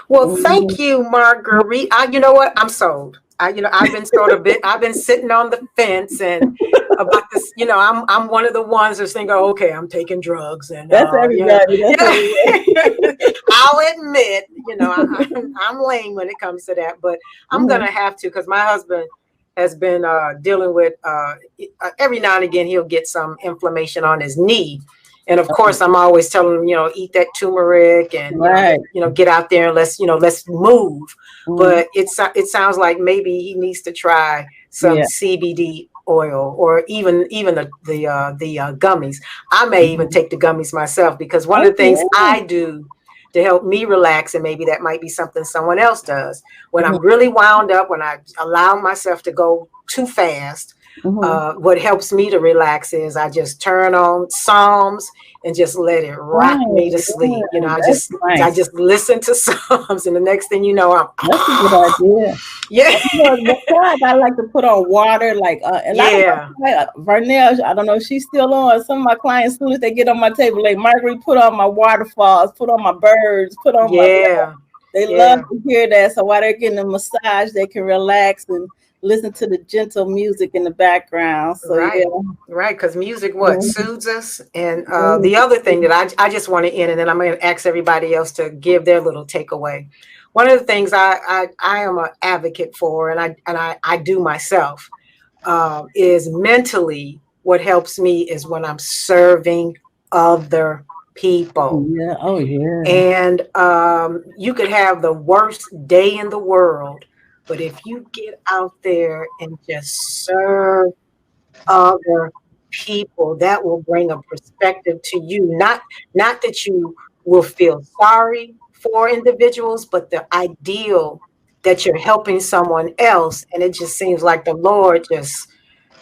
S1: Well, thank you, Marguerite. You know what? I'm sold. I've been sitting on the fence and about this, you know, I'm one of the ones that's thinking, okay, I'm taking drugs, and
S2: that's everybody.
S1: You know, I'll admit, you know, I'm lame when it comes to that, but I'm gonna have to, because my husband has been dealing with every now and again he'll get some inflammation on his knee. And of course, I'm always telling him, you know, eat that turmeric and, you know, get out there and let's move. But it sounds like maybe he needs to try some CBD oil, or even the gummies. I may even take the gummies myself, because one of the things I do to help me relax, and maybe that might be something someone else does, when I'm really wound up, when I allow myself to go too fast, what helps me to relax is I just turn on Psalms and just let it rock me to sleep. You know, I just listen to Psalms, and the next thing you know,
S2: that's a good idea.
S1: Yeah.
S2: I like to put on water, like Vernell, I don't know if she's still on. Some of my clients, as soon as they get on my table, like, Marguerite, put on my waterfalls, put on my birds, put on my they love to hear that. So while they're getting a massage, they can relax and listen to the gentle music in the background. So
S1: right, because music soothes us. And the other thing that I just want to end, and then I'm going to ask everybody else to give their little takeaway. One of the things I am an advocate for, and I do myself, is mentally what helps me is when I'm serving other people.
S2: Yeah. Oh, yeah.
S1: And you could have the worst day in the world, but if you get out there and just serve other people, that will bring a perspective to you. Not that you will feel sorry for individuals, but the ideal that you're helping someone else, and it just seems like the Lord just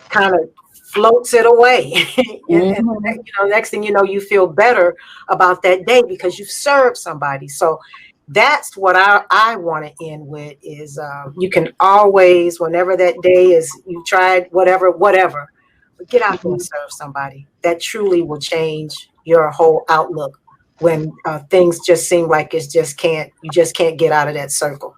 S1: kind of floats it away. And
S2: Mhm.
S1: next thing you know, you feel better about that day because you've served somebody. So that's what I want to end with is you can always, whenever that day is, you tried whatever, but get out there and
S2: Mhm.
S1: serve somebody. That truly will change your whole outlook when things just seem like you just can't get out of that circle.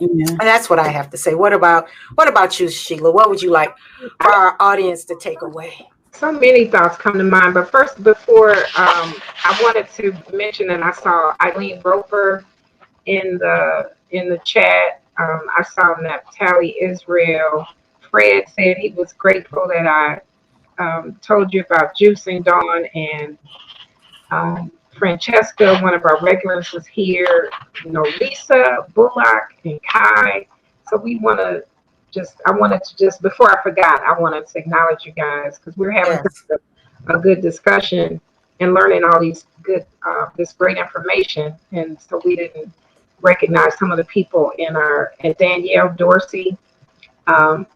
S2: Yeah.
S1: And that's what I have to say. What about you, Sheila? What would you like for our audience to take away?
S3: So many thoughts come to mind, but first, before I wanted to mention that I saw Eileen Roper in the chat. I saw Naphtali Israel. Fred said he was grateful that I told you about juicing Dawn, and Francesca, one of our regulars, was here. Lisa Bullock and Kai. So I wanted to just, before I forgot, I wanted to acknowledge you guys because we're having
S1: Yes,
S3: a good discussion and learning all this great information. And so we didn't recognize some of the people and Danielle Dorsey. Um,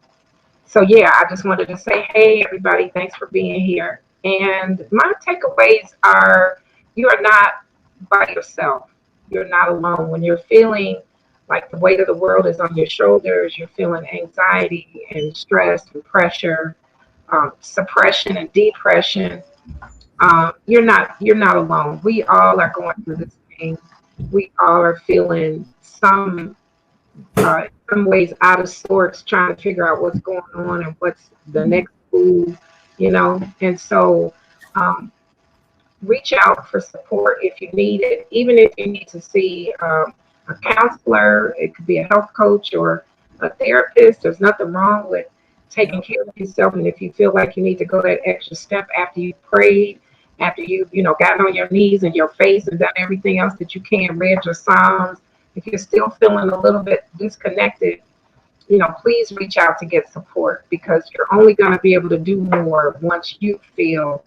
S3: so yeah, I just wanted to say, hey, everybody, thanks for being here. And my takeaways are you are not by yourself. You're not alone. When you're feeling like the weight of the world is on your shoulders, you're feeling anxiety and stress and pressure, suppression and depression, you're not alone. We all are going through this thing. We all are feeling some ways out of sorts, trying to figure out what's going on and what's the next move, And so, um, reach out for support if you need it, even if you need to see a counselor. It could be a health coach or a therapist. There's nothing wrong with taking
S1: yep,
S3: care of yourself. And if you feel like you need to go that extra step after you prayed, after you gotten on your knees and your face and done everything else that you can, read your Psalms, if you're still feeling a little bit disconnected, please reach out to get support because you're only going to be able to do more once you feel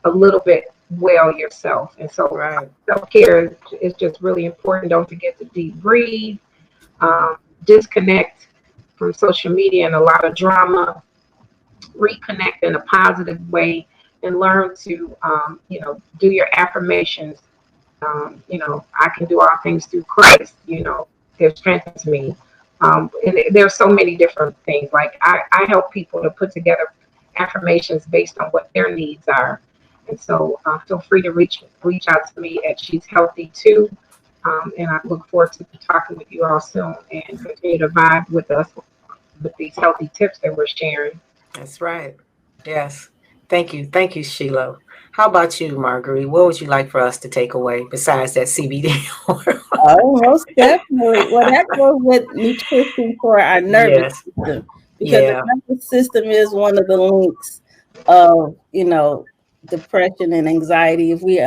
S3: a little bit well yourself. And so
S1: right.
S3: self-care is just really important. Don't forget to deep breathe, disconnect from social media and a lot of drama, reconnect in a positive way, and learn to, do your affirmations. I can do all things through Christ, that strengthens me. And there's so many different things. Like I help people to put together affirmations based on what their needs are. And so feel free to reach out to me at She's Healthy Too. And I look forward to talking with you all soon and continue to vibe with us with these healthy tips that we're sharing.
S1: That's right. Yes. Thank you. Thank you, Sheila. How about you, Marguerite? What would you like for us to take away besides that CBD oil?
S2: Oh, most definitely. Well, that goes with nutrition for our nervous
S1: Yes.
S2: system because the
S1: Yeah.
S2: nervous system is one of the links of, depression and anxiety. If we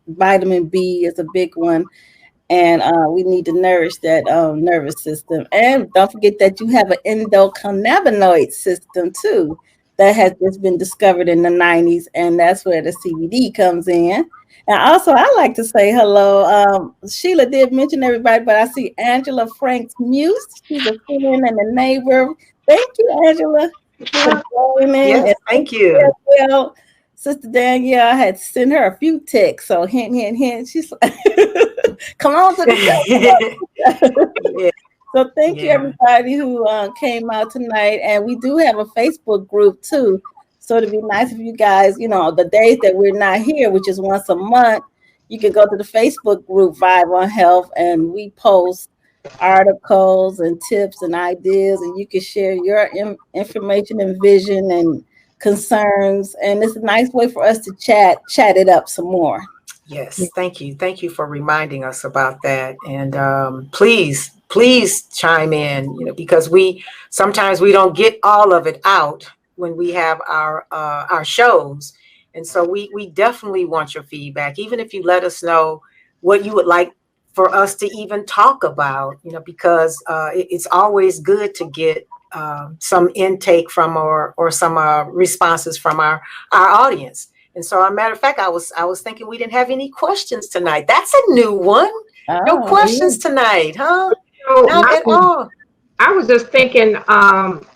S2: vitamin B is a big one, and we need to nourish that nervous system. And don't forget that you have an endocannabinoid system too that has just been discovered in the 90s, and that's where the CBD comes in. And also, I like to say hello. Sheila did mention everybody, but I see Angela Franks Muse. She's a friend and a neighbor. Thank you, Angela, for
S3: Yeah.
S2: joining.
S1: Yes.
S2: And thank
S1: Thank
S2: you
S1: you.
S2: as well. Sister Danielle, I had sent her a few texts, so hint, hint, hint. She's like, come on to the show.
S1: Yeah.
S2: So thank you,
S1: Yeah.
S2: everybody who came out tonight. And we do have a Facebook group, too. So it'd be nice if you guys, the days that we're not here, which is once a month, you can go to the Facebook group, Vibe on Health, and we post articles and tips and ideas, and you can share your information and vision and concerns. And it's a nice way for us to chat it up some more.
S1: Yes, thank you. Thank you for reminding us about that. And please chime in, because sometimes we don't get all of it out when we have our shows. And so we definitely want your feedback, even if you let us know what you would like for us to even talk about, because it's always good to get some intake from or some responses from our audience. And so, a matter of fact, I was thinking we didn't have any questions tonight. That's a new one. No
S2: Oh,
S1: questions tonight, huh?
S3: So
S1: Not at all.
S3: I was just thinking of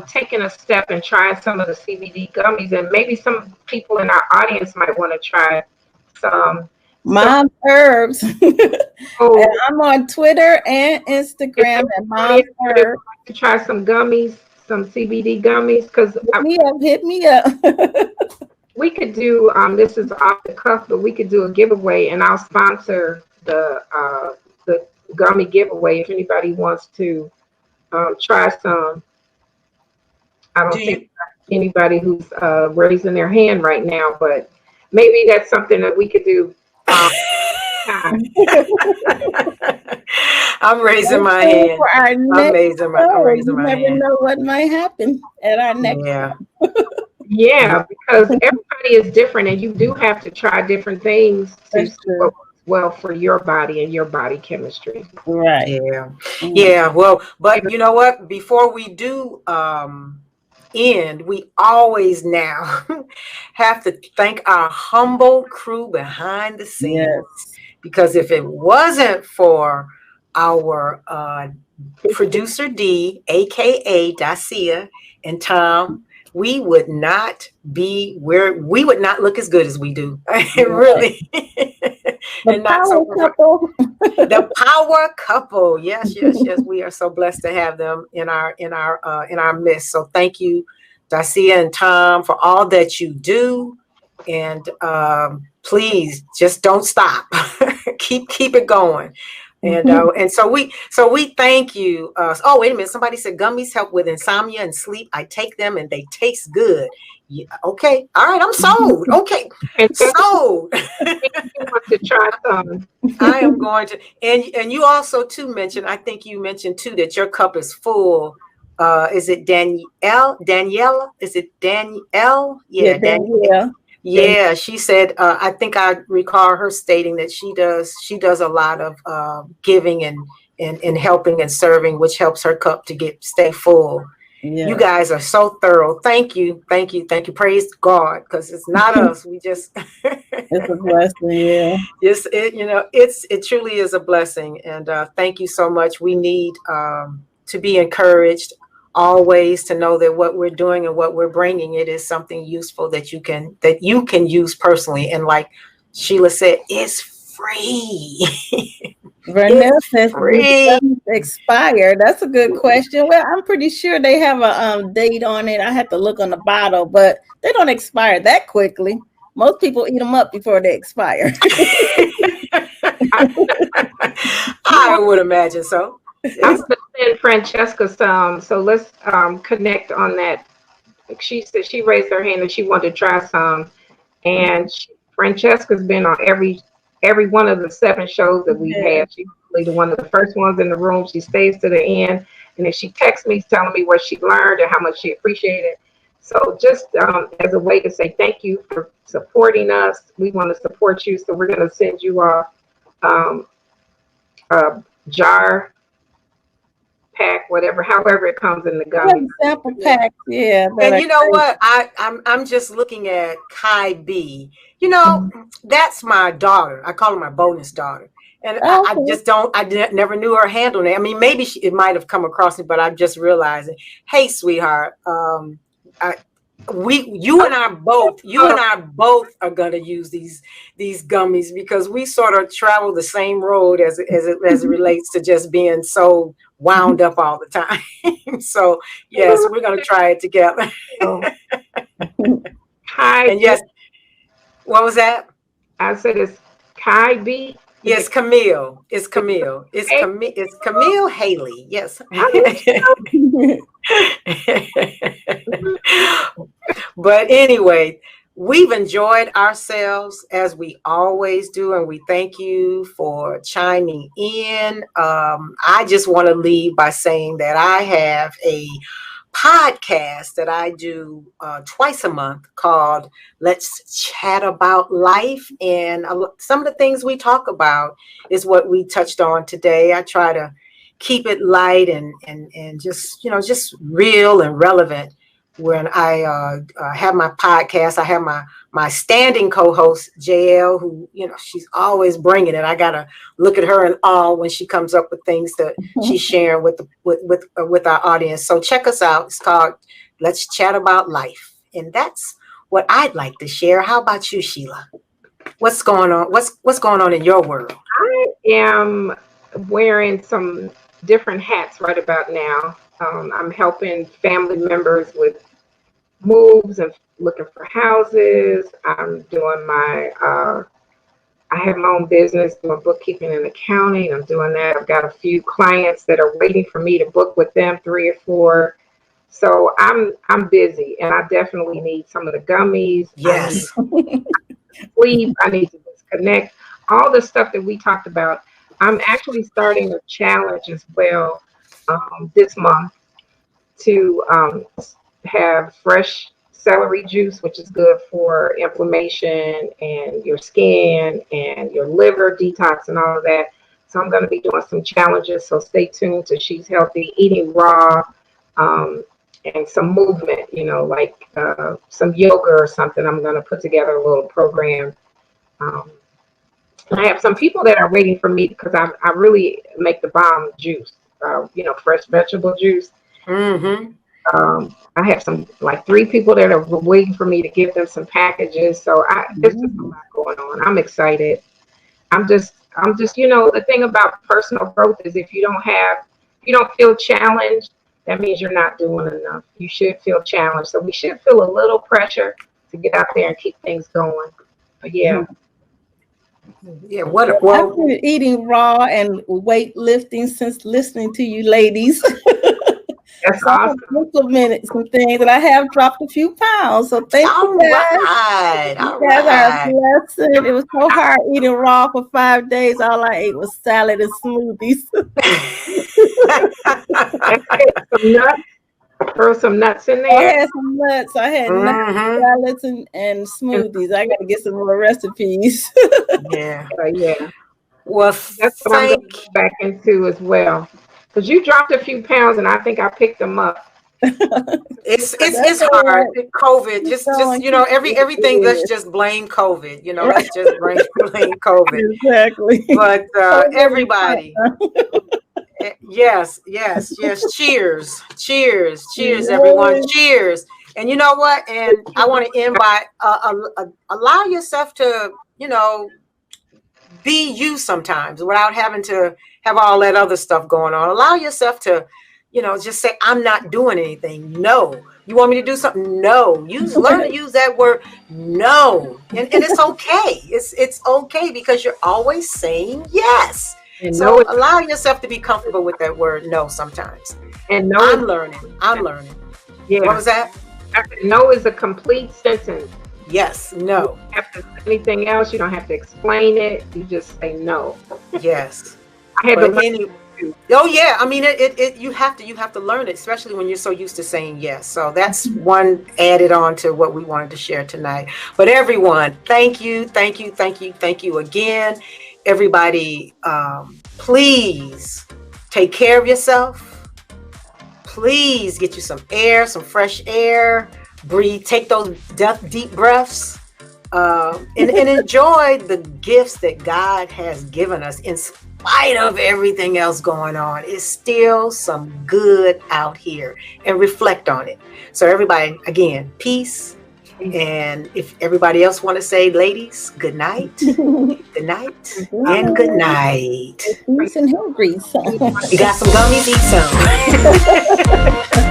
S3: taking a step and trying some of the CBD gummies, and maybe some people in our audience might want to try some. So,
S2: Mom's Herbs. And
S3: oh,
S2: I'm on Twitter and
S3: is
S2: Instagram
S3: there
S2: at
S3: an
S2: Mom's
S3: audience that would
S2: Herbs.
S3: like to try some gummies, some CBD gummies? Because
S2: Hit me up. Hit me up.
S3: we could do this is off the cuff, but we could do a giveaway, and I'll sponsor the gummy giveaway if anybody wants to try some. I
S1: Do
S3: don't
S1: you?
S3: think anybody who's raising their hand right now, but maybe that's something that we could do. Um, time.
S1: I'm raising
S2: Stay
S1: my
S2: tuned
S1: hand.
S2: for our
S1: I'm
S2: next
S1: raising my I'm
S2: show.
S1: raising
S2: You
S1: my
S2: never
S1: hand.
S2: know what might happen at our next
S1: Yeah.
S3: Yeah, because everybody is different, and you do have to try different things to
S2: That's
S3: see
S2: true.
S3: what works well for your body and your body chemistry.
S2: Right.
S1: Yeah.
S2: Mm.
S1: Yeah. Well, but you know what? Before we do end, we always now have to thank our humble crew behind the scenes.
S2: Yes.
S1: Because if it wasn't for our producer D, aka Dacia, and Tom, we would not we would not look as good as we do.
S2: Right.
S1: Really.
S2: The
S1: And not
S2: power
S1: so
S2: couple.
S1: the power couple. Yes, yes, yes. We are so blessed to have them in our midst. So thank you, Dacia and Tom, for all that you do. And please just don't stop. keep it going. And so we thank you. Oh, wait a minute. Somebody said gummies help with insomnia and sleep. I take them and they taste good. Yeah, okay. All right. I'm sold. Okay.
S3: And just
S1: Sold.
S3: you want to try some.
S1: I am going to, and you also too mentioned, I think you mentioned too that your cup is full. Is it Danielle? Daniela? Is it Danielle?
S2: Yeah,
S1: Yeah,
S2: Danielle.
S1: yeah, she said. I think I recall her stating that she does a lot of giving and helping and serving, which helps her cup to stay full. You
S2: Yeah.
S1: guys are so thorough. Thank you, thank you, thank you. Praise God, because it's not us. We just
S2: It's a blessing. Yeah.
S1: yes, it truly is a blessing, and thank you so much. We need to be encouraged always to know that what we're doing and what we're bringing it is something useful that you can use personally. And like Sheila said, it's free.
S2: Vernell
S1: It's
S2: says, do the
S1: free.
S2: gummies expire? That's a good question. Well, I'm pretty sure they have a date on it. I have to look on the bottle, but they don't expire that quickly. Most people eat them up before they expire.
S1: I would imagine so.
S3: I'm going to send Francesca some, so let's connect on that. She said she raised her hand and she wanted to try some, and Francesca's been on every one of the 7 shows that we've
S2: Yeah.
S3: had. She's really one of the first ones in the room. She stays to the end, and then she texts me telling me what she learned and how much she appreciated. So just as a way to say thank you for supporting us, we want to support you. So we're going to send you um, a jar pack, whatever, however it comes in the
S2: Yeah,
S3: gummy.
S2: sample packs. Yeah.
S1: And you know what? I'm just looking at Kai B. That's my daughter. I call her my bonus daughter. And I
S2: Okay.
S1: just don't. Never knew her handle name. I mean, maybe it might have come across me, but I'm just realizing. Hey, sweetheart. You and I both are gonna use these gummies because we sort of travel the same road as it relates to just being so wound up all the time. So yes, we're gonna try it together.
S3: Kai
S1: And
S3: B.
S1: yes, what was that?
S3: I said it's Kai B. Is
S1: Yes, Camille. It's Camille.
S3: Hey,
S1: It's Camille Haley. Yes.
S3: I
S1: But anyway, we've enjoyed ourselves as we always do, and we thank you for chiming in. I just want to leave by saying that I have a podcast that I do twice a month called Let's Chat About Life. And some of the things we talk about is what we touched on today. I try to keep it light and just, just real and relevant. When I have my podcast, I have my standing co-host JL, who she's always bringing it. I gotta look at her in awe when she comes up with things that she's sharing with our audience. So check us out. It's called Let's Chat About Life, and that's what I'd like to share. How about you, Sheila? What's going on? What's going on in your world?
S3: I am wearing some different hats right about now. I'm helping family members with moves and looking for houses. I'm doing I have my own business doing bookkeeping and accounting. I'm doing that. I've got a few clients that are waiting for me to book with them, 3 or 4. So I'm busy, and I definitely need some of the gummies.
S1: Yes.
S3: I need sleep. I need to disconnect. All the stuff that we talked about. I'm actually starting a challenge as well this month to have fresh celery juice, which is good for inflammation and your skin and your liver detox and all of that. So I'm going to be doing some challenges. So stay tuned to She's Healthy, eating raw, and some movement, like some yoga or something. I'm going to put together a little program. I have some people that are waiting for me because I really make the bomb juice, fresh vegetable juice.
S1: Mm-hmm.
S3: I have some 3 people that are waiting for me to give them some packages. So there's just a lot going on. I'm excited. I'm just, the thing about personal growth is if you don't feel challenged, that means you're not doing enough. You should feel challenged. So we should feel a little pressure to get out there and keep things going. But yeah.
S1: Yeah,
S2: I've been eating raw and weightlifting since listening to you ladies.
S3: That's
S2: so
S3: awesome.
S2: I've implemented some things and I have dropped a few pounds. So thank you guys.
S1: All
S2: You guys
S1: right.
S2: are a blessing. It was so hard eating raw for 5 days. All I ate was salad and smoothies.
S3: Some nuts. Throw some nuts in there.
S2: I had some nuts. I had nuts, salads, and smoothies. I got to get some more recipes.
S1: Yeah.
S3: Yeah.
S1: Well,
S3: that's what I'm going to get back into as well. Because you dropped a few pounds, and I think I picked them up.
S1: It's hard. COVID, just everything. Let's just blame COVID. Let's just blame COVID.
S2: Exactly.
S1: But everybody. Yes. Cheers, everyone. Cheers. And you know what? And I want to end by allow yourself to, be you sometimes without having to have all that other stuff going on. Allow yourself to, just say, I'm not doing anything. No. You want me to do something? No. Learn to use that word. No. And it's okay. It's okay because you're always saying yes. And so allow yourself to be comfortable with that word no sometimes.
S3: And no,
S1: I'm learning. Yeah. What was that?
S3: No is a complete sentence.
S1: Yes. No.
S3: You don't have to say anything else. You don't have to explain it. You just say no.
S1: Yes.
S3: I had
S1: oh yeah. I mean, you have to learn it, especially when you're so used to saying yes. So that's one added on to what we wanted to share tonight. But everyone, thank you again. Everybody, please take care of yourself. Please get you some air, some fresh air. Breathe, take those deep breaths, and enjoy the gifts that God has given us. In spite of everything else going on, it's still some good out here, and reflect on it. So everybody, again, peace. And if everybody else want to say, ladies, good night, good night, and good night.
S2: Peace and hair grease.
S1: You got some gummies, eat some.